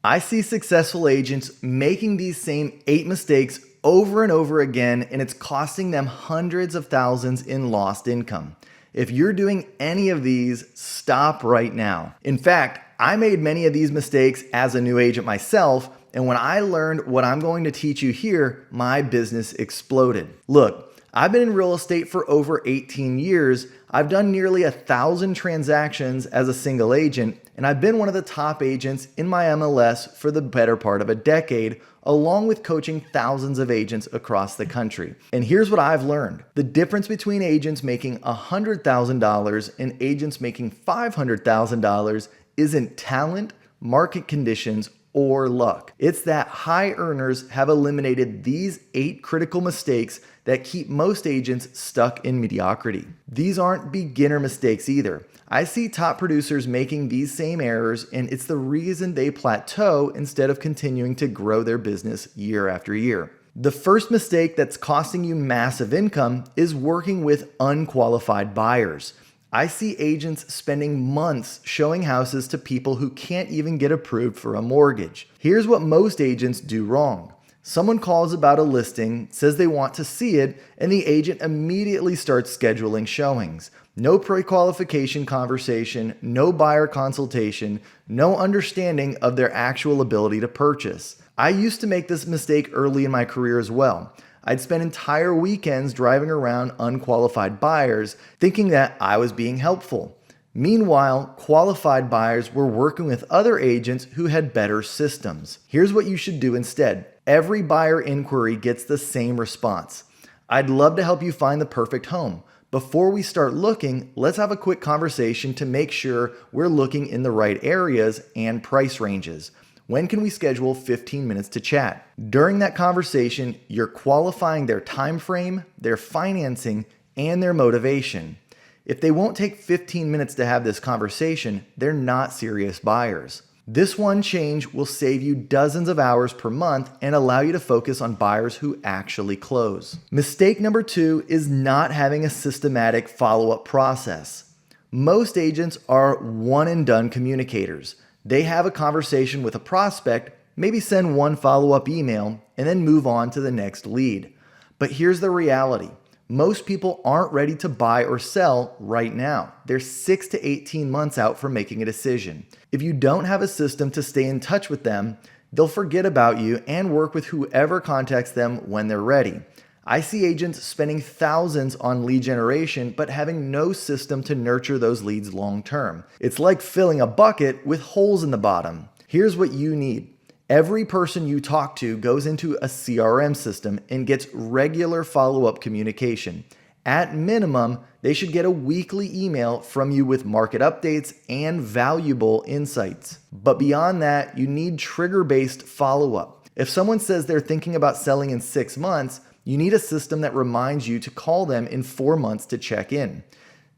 I see successful agents making these same 8 mistakes over and over again, and it's costing them hundreds of thousands in lost income. If you're doing any of these, stop right now. In fact, I made many of these mistakes as a new agent myself, and when I learned what I'm going to teach you here, my business exploded. Look, I've been in real estate for over 18 years. I've done nearly 1,000 transactions as a single agent, and I've been one of the top agents in my MLS for the better part of a decade, along with coaching thousands of agents across the country. And here's what I've learned. The difference between agents making $100,000 and agents making $500,000 isn't talent, market conditions, or luck. It's that high earners have eliminated these 8 critical mistakes that keep most agents stuck in mediocrity. These aren't beginner mistakes either. I see top producers making these same errors, and it's the reason they plateau instead of continuing to grow their business year after year. The first mistake that's costing you massive income is working with unqualified buyers. I see agents spending months showing houses to people who can't even get approved for a mortgage. Here's what most agents do wrong. Someone calls about a listing, says they want to see it, and the agent immediately starts scheduling showings. No pre-qualification conversation, no buyer consultation, no understanding of their actual ability to purchase. I used to make this mistake early in my career as well. I'd spend entire weekends driving around unqualified buyers, thinking that I was being helpful. Meanwhile, qualified buyers were working with other agents who had better systems. Here's what you should do instead. Every buyer inquiry gets the same response. I'd love to help you find the perfect home. Before we start looking, let's have a quick conversation to make sure we're looking in the right areas and price ranges. When can we schedule 15 minutes to chat? During that conversation, you're qualifying their time frame, their financing, and their motivation. If they won't take 15 minutes to have this conversation, they're not serious buyers. This one change will save you dozens of hours per month and allow you to focus on buyers who actually close. Mistake number 2 is not having a systematic follow-up process. Most agents are one-and-done communicators. They have a conversation with a prospect, maybe send one follow-up email, and then move on to the next lead. But here's the reality. Most people aren't ready to buy or sell right now. They're 6 to 18 months out from making a decision. If you don't have a system to stay in touch with them, they'll forget about you and work with whoever contacts them when they're ready. I see agents spending thousands on lead generation, but having no system to nurture those leads long term. It's like filling a bucket with holes in the bottom. Here's what you need. Every person you talk to goes into a CRM system and gets regular follow-up communication. At minimum, they should get a weekly email from you with market updates and valuable insights. But beyond that, you need trigger-based follow-up. If someone says they're thinking about selling in 6 months, you need a system that reminds you to call them in 4 months to check in.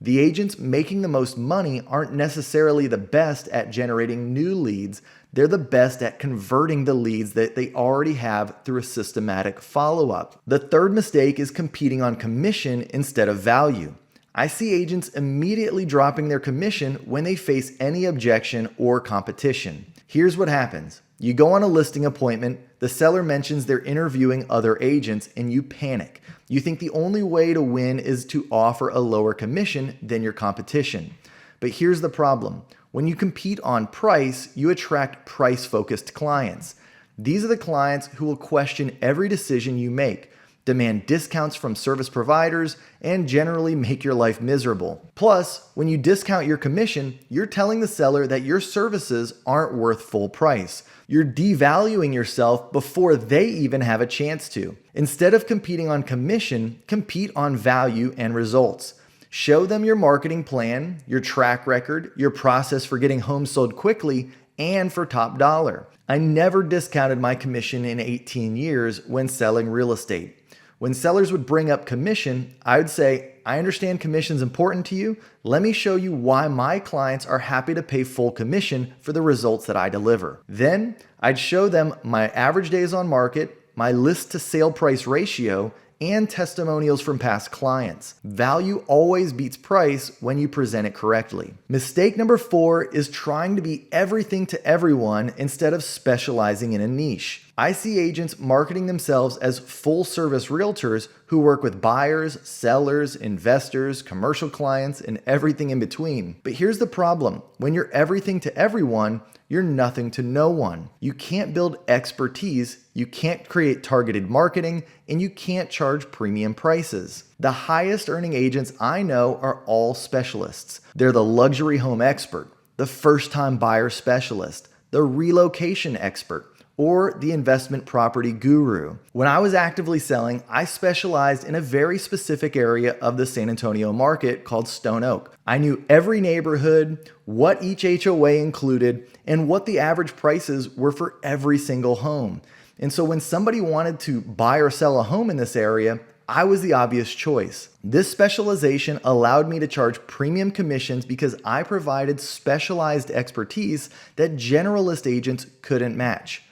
The agents making the most money aren't necessarily the best at generating new leads. They're the best at converting the leads that they already have through a systematic follow-up. The third mistake is competing on commission instead of value. I see agents immediately dropping their commission when they face any objection or competition. Here's what happens. You go on a listing appointment, the seller mentions they're interviewing other agents, and you panic. You think the only way to win is to offer a lower commission than your competition. But here's the problem. When you compete on price, you attract price-focused clients. These are the clients who will question every decision you make, demand discounts from service providers, and generally make your life miserable. Plus, when you discount your commission, you're telling the seller that your services aren't worth full price. You're devaluing yourself before they even have a chance to. Instead of competing on commission, compete on value and results. Show them your marketing plan, your track record, your process for getting homes sold quickly, and for top dollar. I never discounted my commission in 18 years when selling real estate. When sellers would bring up commission, I would say, I understand commission's important to you. Let me show you why my clients are happy to pay full commission for the results that I deliver. Then I'd show them my average days on market, my list to sale price ratio, and testimonials from past clients. Value always beats price when you present it correctly. Mistake number 4 is trying to be everything to everyone instead of specializing in a niche. I see agents marketing themselves as full-service realtors who work with buyers, sellers, investors, commercial clients, and everything in between. But here's the problem. When you're everything to everyone, you're nothing to no one. You can't build expertise, you can't create targeted marketing, and you can't charge premium prices. The highest earning agents I know are all specialists. They're the luxury home expert, the first-time buyer specialist, the relocation expert, or the investment property guru. When I was actively selling, I specialized in a very specific area of the San Antonio market called Stone Oak. I knew every neighborhood, what each HOA included, and what the average prices were for every single home. And so when somebody wanted to buy or sell a home in this area, I was the obvious choice. This specialization allowed me to charge premium commissions because I provided specialized expertise that generalist agents couldn't match.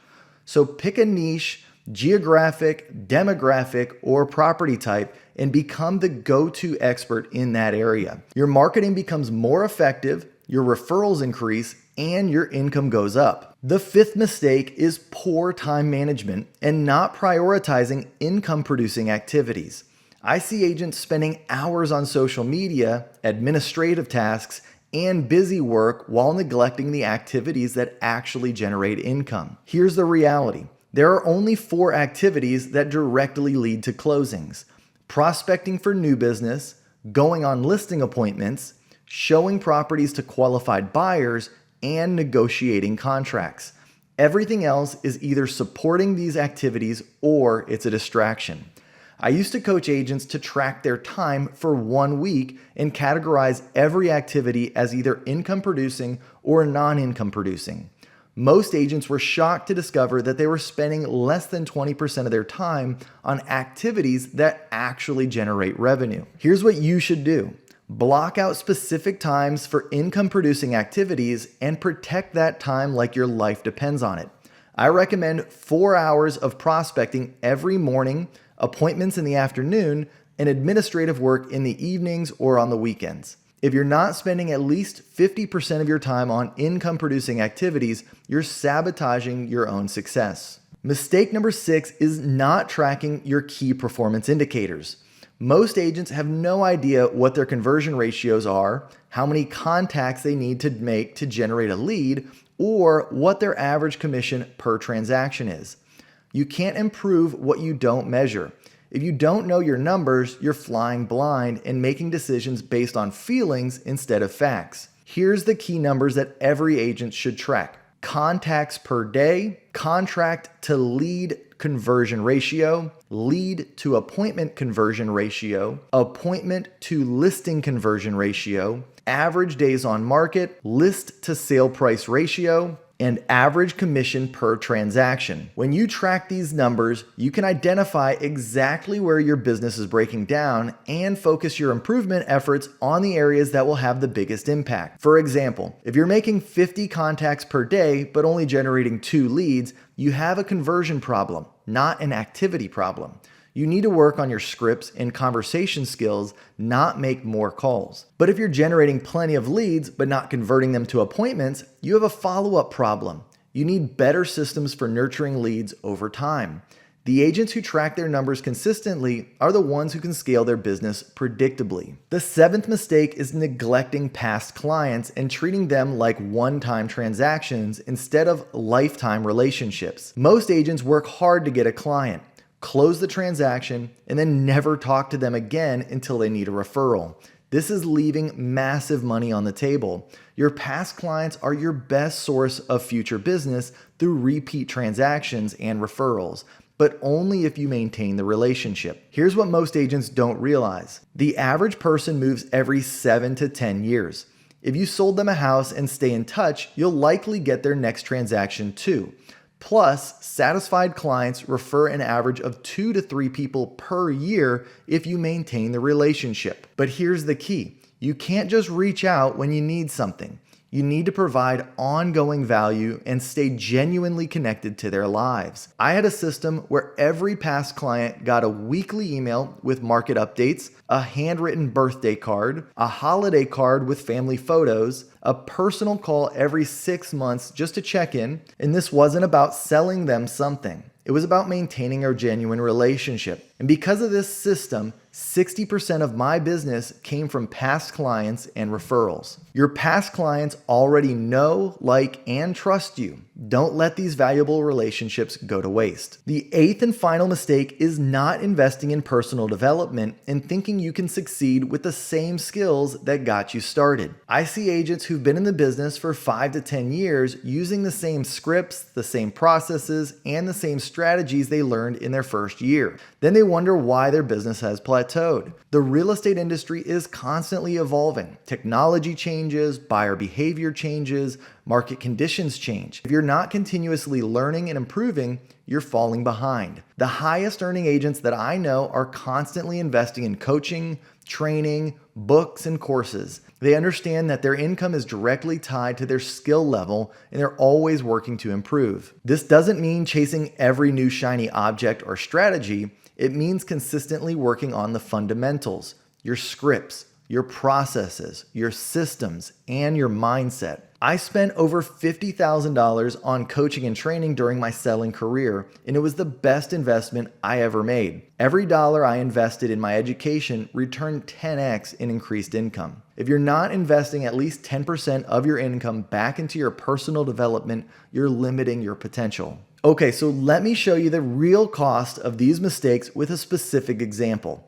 So pick a niche, geographic, demographic, or property type and become the go-to expert in that area. Your marketing becomes more effective, your referrals increase, and your income goes up. The 5th mistake is poor time management and not prioritizing income-producing activities. I see agents spending hours on social media, administrative tasks, and busy work while neglecting the activities that actually generate income. Here's the reality. There are only 4 activities that directly lead to closings: prospecting for new business, going on listing appointments, showing properties to qualified buyers, and negotiating contracts. Everything else is either supporting these activities or it's a distraction. I used to coach agents to track their time for 1 week and categorize every activity as either income producing or non-income producing. Most agents were shocked to discover that they were spending less than 20% of their time on activities that actually generate revenue. Here's what you should do. Block out specific times for income producing activities and protect that time like your life depends on it. I recommend 4 hours of prospecting every morning, appointments in the afternoon, and administrative work in the evenings or on the weekends. If you're not spending at least 50% of your time on income-producing activities, you're sabotaging your own success. Mistake number 6 is not tracking your key performance indicators. Most agents have no idea what their conversion ratios are, how many contacts they need to make to generate a lead, or what their average commission per transaction is. You can't improve what you don't measure. If you don't know your numbers, you're flying blind and making decisions based on feelings instead of facts. Here's the key numbers that every agent should track: contacts per day, contract to lead conversion ratio, lead to appointment conversion ratio, appointment to listing conversion ratio, average days on market, list to sale price ratio, and average commission per transaction. When you track these numbers, you can identify exactly where your business is breaking down and focus your improvement efforts on the areas that will have the biggest impact. For example, if you're making 50 contacts per day but only generating 2 leads, you have a conversion problem, not an activity problem. You need to work on your scripts and conversation skills, not make more calls. But if you're generating plenty of leads but not converting them to appointments, you have a follow-up problem. You need better systems for nurturing leads over time. The agents who track their numbers consistently are the ones who can scale their business predictably. The 7th mistake is neglecting past clients and treating them like one-time transactions instead of lifetime relationships. Most agents work hard to get a client, close the transaction, and then never talk to them again until they need a referral. This is leaving massive money on the table. Your past clients are your best source of future business through repeat transactions and referrals, but only if you maintain the relationship. Here's what most agents don't realize. The average person moves every 7 to 10 years. If you sold them a house and stay in touch, you'll likely get their next transaction too. Plus, satisfied clients refer an average of 2 to 3 people per year if you maintain the relationship. But here's the key. You can't just reach out when you need something. You need to provide ongoing value and stay genuinely connected to their lives. I had a system where every past client got a weekly email with market updates, a handwritten birthday card, a holiday card with family photos, a personal call every 6 months just to check in, and this wasn't about selling them something. It was about maintaining our genuine relationship. And because of this system, 60% of my business came from past clients and referrals. Your past clients already know, like, and trust you. Don't let these valuable relationships go to waste. The eighth and final mistake is not investing in personal development and thinking you can succeed with the same skills that got you started. I see agents who've been in the business for 5 to 10 years using the same scripts, the same processes, and the same strategies they learned in their first year. Then they wonder why their business has plateaued. The real estate industry is constantly evolving. Technology changes, buyer behavior changes, market conditions change. If you're not continuously learning and improving, you're falling behind. The highest earning agents that I know are constantly investing in coaching, training, books, and courses. They understand that their income is directly tied to their skill level, and they're always working to improve. This doesn't mean chasing every new shiny object or strategy. It means consistently working on the fundamentals, your scripts, your processes, your systems, and your mindset. I spent over $50,000 on coaching and training during my selling career, and it was the best investment I ever made. Every dollar I invested in my education returned 10x in increased income. If you're not investing at least 10% of your income back into your personal development, you're limiting your potential. Okay, so let me show you the real cost of these mistakes with a specific example.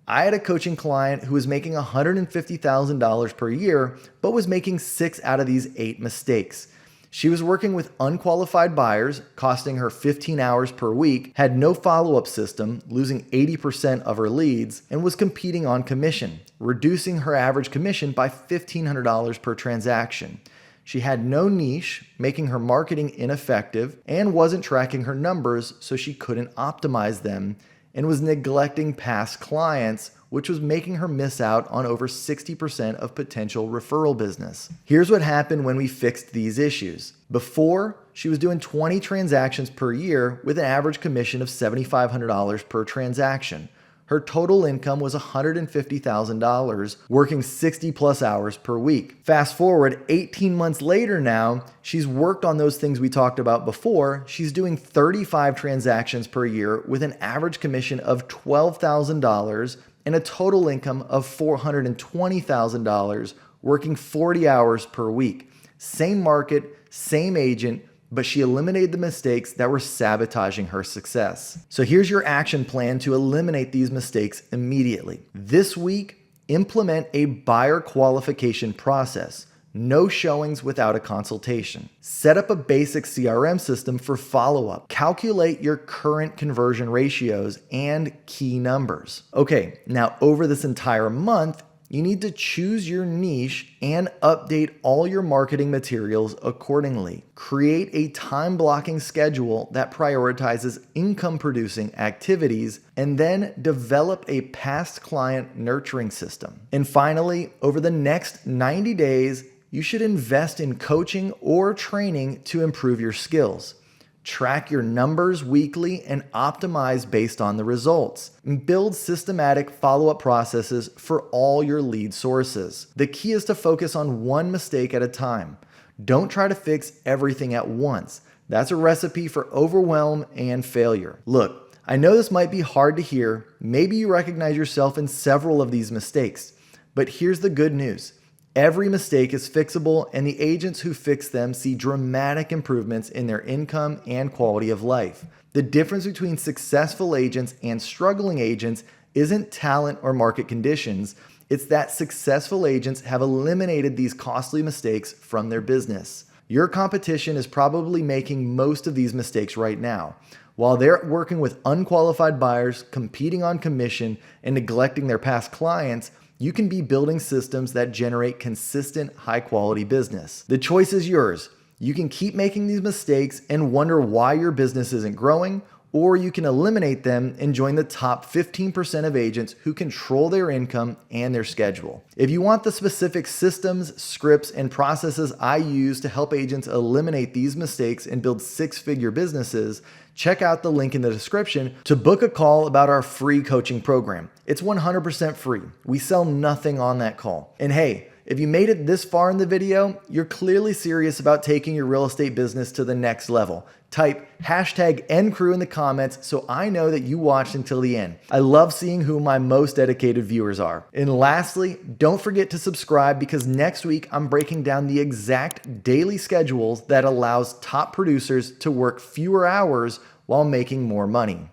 I had a coaching client who was making $150,000 per year, but was making 6 out of these 8 mistakes. She was working with unqualified buyers, costing her 15 hours per week, had no follow-up system, losing 80% of her leads, and was competing on commission, reducing her average commission by $1,500 per transaction. She had no niche, making her marketing ineffective, and wasn't tracking her numbers, so she couldn't optimize them, and was neglecting past clients, which was making her miss out on over 60% of potential referral business. Here's what happened when we fixed these issues. Before, she was doing 20 transactions per year with an average commission of $7,500 per transaction. Her total income was $150,000, working 60 plus hours per week. Fast forward 18 months later now, she's worked on those things we talked about before. She's doing 35 transactions per year with an average commission of $12,000 and a total income of $420,000, working 40 hours per week. Same market, same agent, but she eliminated the mistakes that were sabotaging her success. So here's your action plan to eliminate these mistakes immediately. This week, implement a buyer qualification process. No showings without a consultation. Set up a basic CRM system for follow-up. Calculate your current conversion ratios and key numbers. Okay, now over this entire month, you need to choose your niche and update all your marketing materials accordingly. Create a time blocking schedule that prioritizes income producing activities, and then develop a past client nurturing system. And finally, over the next 90 days, you should invest in coaching or training to improve your skills. Track your numbers weekly and optimize based on the results. And build systematic follow-up processes for all your lead sources. The key is to focus on one mistake at a time. Don't try to fix everything at once. That's a recipe for overwhelm and failure. Look, I know this might be hard to hear. Maybe you recognize yourself in several of these mistakes. But here's the good news. Every mistake is fixable, and the agents who fix them see dramatic improvements in their income and quality of life. The difference between successful agents and struggling agents isn't talent or market conditions. It's that successful agents have eliminated these costly mistakes from their business. Your competition is probably making most of these mistakes right now. While they're working with unqualified buyers, competing on commission, and neglecting their past clients, you can be building systems that generate consistent, high-quality business. The choice is yours. You can keep making these mistakes and wonder why your business isn't growing, or you can eliminate them and join the top 15% of agents who control their income and their schedule. If you want the specific systems, scripts, and processes I use to help agents eliminate these mistakes and build six-figure businesses, check out the link in the description to book a call about our free coaching program. It's 100% free. We sell nothing on that call. And hey, if you made it this far in the video, you're clearly serious about taking your real estate business to the next level. Type #NCrew in the comments so I know that you watched until the end. I love seeing who my most dedicated viewers are. And lastly, don't forget to subscribe because next week I'm breaking down the exact daily schedules that allows top producers to work fewer hours while making more money.